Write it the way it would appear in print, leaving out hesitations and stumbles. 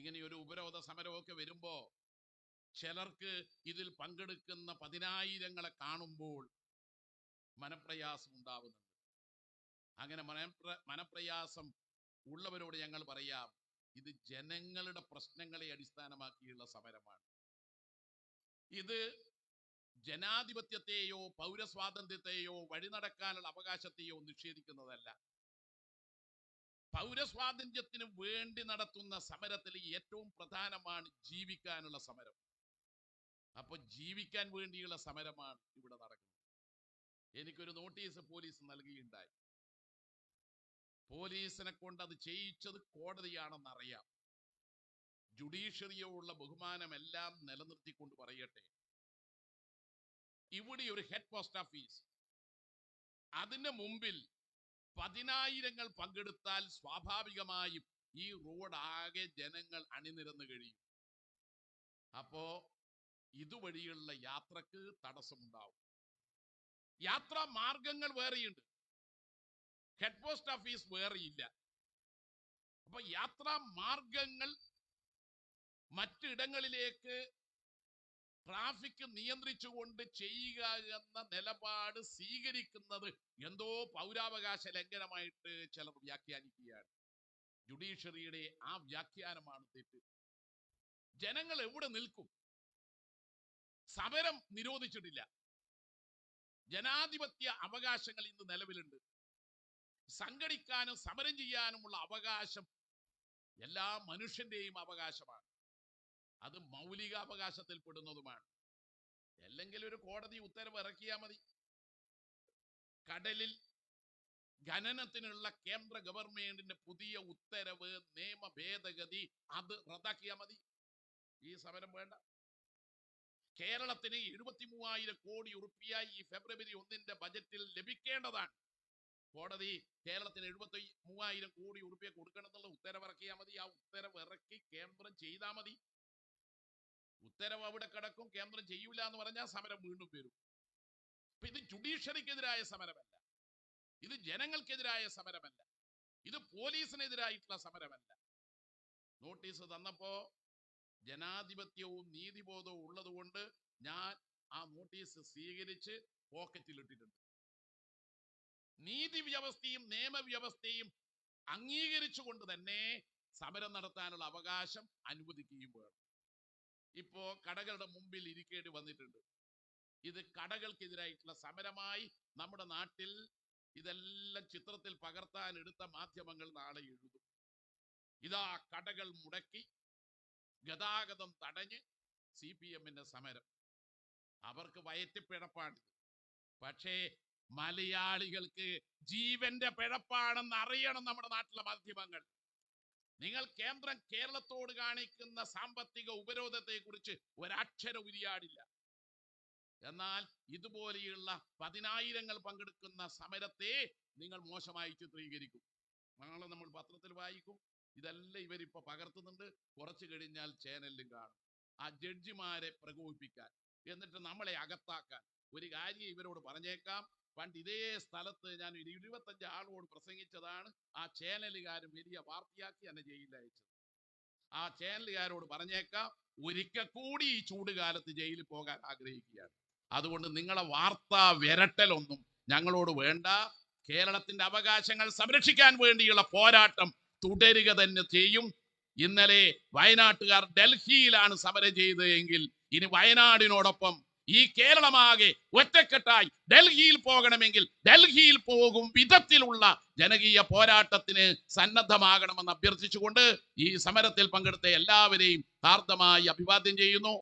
ഇങ്ങനെയൊരു ഉപരോധ സമരമൊക്കെ വരുമ്പോ ചിലർക്ക് ഇതിൽ പങ്കെടുക്കുന്ന പതിനായിരങ്ങളെ കാണുമ്പോൾ മനപ്രയാസം ഉണ്ടാവുന്നുണ്ട്. അങ്ങനെ മനപ്രയാസം ഉള്ളവരോട് ഞങ്ങൾ പറയാം, ഇത് ജനങ്ങളുടെ പ്രശ്നങ്ങളെ അടിസ്ഥാനമാക്കിയുള്ള സമരമാണ്. ഇത് ജനാധിപത്യത്തെയോ പൗരസ്വാതന്ത്ര്യത്തെയോ വഴിനടക്കാനുള്ള അവകാശത്തെയോ നിഷേധിക്കുന്നതല്ല. പൗരസ്വാതന്ത്ര്യത്തിന് വേണ്ടി നടത്തുന്ന സമരത്തിൽ ഏറ്റവും പ്രധാനമാണ് ജീവിക്കാനുള്ള സമരം. അപ്പൊ ജീവിക്കാൻ വേണ്ടിയുള്ള സമരമാണ് ഇവിടെ നടക്കുന്നത്. എനിക്കൊരു നോട്ടീസ് പോലീസ് നൽകിയിട്ടുണ്ടായി. പോലീസിനെ കൊണ്ട് അത് ചെയ്യിച്ചത് കോടതിയാണെന്നറിയാം. ജുഡീഷ്യറിയോടുള്ള ബഹുമാനമെല്ലാം നിലനിർത്തിക്കൊണ്ട് പറയട്ടെ, ഇവിടെ ഒരു ഹെഡ് പോസ്റ്റ് ഓഫീസ്, അതിന് മുമ്പിൽ പതിനായിരങ്ങൾ പങ്കെടുത്താൽ സ്വാഭാവികമായും ഈ റോഡ് ആകെ ജനങ്ങൾ അണിനിരന്ന് കഴിയും. അപ്പോ ഇതുവഴിയുള്ള യാത്രക്ക് തടസ്സമുണ്ടാവും. യാത്രാ മാർഗങ്ങൾ വേറെയുണ്ട്, ഹെഡ് പോസ്റ്റ് ഓഫീസ് വേറെയില്ല. അപ്പൊ യാത്രാ മാർഗങ്ങൾ മറ്റിടങ്ങളിലേക്ക് ട്രാഫിക് നിയന്ത്രിച്ചുകൊണ്ട് ചെയ്യുക എന്ന നിലപാട് സ്വീകരിക്കുന്നത് എന്തോ പൗരാവകാശ ലംഘനമായിട്ട് ചിലർ വ്യാഖ്യാനിക്കുകയാണ്. ജുഡീഷ്യറിയുടെ ആ വ്യാഖ്യാനമാണ് തെറ്റ്. ജനങ്ങൾ എവിടെ നിൽക്കും? സമരം നിരോധിച്ചിട്ടില്ല. ജനാധിപത്യ അവകാശങ്ങൾ ഇന്ന് നിലവിലുണ്ട്. സംഘടിക്കാനും സമരം ചെയ്യാനുമുള്ള അവകാശം എല്ലാ മനുഷ്യന്റെയും അവകാശമാണ്. അത് മൗലിക അവകാശത്തിൽ പെടുന്നതുമാണ്. അല്ലെങ്കിൽ ഒരു കോടതി ഉത്തരവ് ഇറക്കിയാൽ മതി. കടലിൽ ഖനനത്തിനുള്ള കേന്ദ്ര ഗവൺമെന്റിന്റെ പുതിയ ഉത്തരവ്, നിയമ ഭേദഗതി, അത് റദ്ദാക്കിയാൽ മതി. ഈ സമരം വേണ്ട. കേരളത്തിന് 73,000 കോടി ഉറുപ്പിക ഈ ഫെബ്രുവരി 1 ബജറ്റിൽ ലഭിക്കേണ്ടതാണ്. കോടതി കേരളത്തിന് 73,000 കോടി ഉറുപ്പിക കൊടുക്കണമെന്നുള്ള ഉത്തരവ് ഇറക്കിയാൽ മതി. ആ ഉത്തരവ് ഇറക്കി കേന്ദ്രം ചെയ്താൽ മതി. ഉത്തരവ് അവിടെ കിടക്കും, കേന്ദ്രം ചെയ്യൂല എന്ന് പറഞ്ഞാൽ സമരം വീണ്ടും വരും. അപ്പൊ ഇത് ജുഡീഷ്യറിക്കെതിരായ സമരമല്ല, ഇത് ജനങ്ങൾക്കെതിരായ സമരമല്ല, ഇത് പോലീസിനെതിരായിട്ടുള്ള സമരമല്ല. നോട്ടീസ് തന്നപ്പോ ജനാധിപത്യവും നീതിബോധവും ഉള്ളത് കൊണ്ട് ഞാൻ ആ നോട്ടീസ് സ്വീകരിച്ച് പോക്കറ്റിലിട്ടിട്ടുണ്ട്. നീതി വ്യവസ്ഥയും നിയമവ്യവസ്ഥയും അംഗീകരിച്ചുകൊണ്ട് തന്നെ സമരം നടത്താനുള്ള അവകാശം അനുവദിക്കുകയും വേണം. ഇപ്പോ കടകളുടെ മുമ്പിൽ ഇരിക്കേണ്ടി വന്നിട്ടുണ്ട്. ഇത് കടകൾക്കെതിരായിട്ടുള്ള സമരമായി നമ്മുടെ നാട്ടിൽ ഇതെല്ലാം ചിത്രത്തിൽ പകർത്താൻ എടുത്ത മാധ്യമങ്ങൾ നാളെ എഴുതും. ഇതാ കടകൾ മുടക്കി, ഗതാഗതം തടഞ്ഞ് CPM-ന്റെ സമരം. അവർക്ക് വയറ്റിപ്പിഴപ്പാണിത്. പക്ഷേ മലയാളികൾക്ക് ജീവന്റെ പിഴപ്പാണെന്ന് അറിയണം നമ്മുടെ നാട്ടിലെ മാധ്യമങ്ങൾ. നിങ്ങൾ കേന്ദ്രം കേരളത്തോട് കാണിക്കുന്ന സാമ്പത്തിക ഉപരോധത്തെ കുറിച്ച് ഒരക്ഷരം ഉരിയാടില്ല. എന്നാൽ ഇതുപോലെയുള്ള പതിനായിരങ്ങൾ പങ്കെടുക്കുന്ന സമരത്തെ നിങ്ങൾ മോശമായി ചിത്രീകരിക്കും. നാളെ നമ്മൾ പത്രത്തിൽ വായിക്കും, ഇതെല്ലാം ഇവരിപ്പോ പകർത്തുന്നുണ്ട്, കുറച്ച് കഴിഞ്ഞാൽ ചാനലിലും കാണും. ആ ജഡ്ജിമാരെ പ്രകോപിപ്പിക്കാൻ, എന്നിട്ട് നമ്മളെ അകത്താക്കാൻ. ഒരു കാര്യം ഇവരോട് പറഞ്ഞേക്കാം, പണ്ട് ഇതേ സ്ഥലത്ത് ഞാൻ 25 ആളോട് പ്രസംഗിച്ചതാണ്. ആ ചാനലുകാരും വലിയ വാർത്തയാക്കി എന്നെ ജയിലിൽ അയച്ചത്. ആ ചാനലുകാരോട് പറഞ്ഞേക്കാം, ഒരിക്കൽ കൂടി ഈ ചൂടുകാലത്ത് ജയിലിൽ പോകാൻ ആഗ്രഹിക്കുകയാണ്. അതുകൊണ്ട് നിങ്ങളെ വാർത്താ വിരട്ടലൊന്നും ഞങ്ങളോട് വേണ്ട. കേരളത്തിന്റെ അവകാശങ്ങൾ സംരക്ഷിക്കാൻ വേണ്ടിയുള്ള പോരാട്ടം തുടരുക തന്നെ ചെയ്യും. ഇന്നലെ വയനാട്ടുകാർ ഡൽഹിയിലാണ് സമരം ചെയ്തതെങ്കിൽ ഇനി വയനാടിനോടൊപ്പം ഈ കേരളമാകെ ഒറ്റക്കെട്ടായി ഡൽഹിയിൽ പോകണമെങ്കിൽ ഡൽഹിയിൽ പോകും വിധത്തിലുള്ള ജനകീയ പോരാട്ടത്തിന് സന്നദ്ധമാകണമെന്ന് അഭ്യർത്ഥിച്ചുകൊണ്ട് ഈ സമരത്തിൽ പങ്കെടുത്ത എല്ലാവരെയും ഹാർദമായി അഭിവാദ്യം ചെയ്യുന്നു.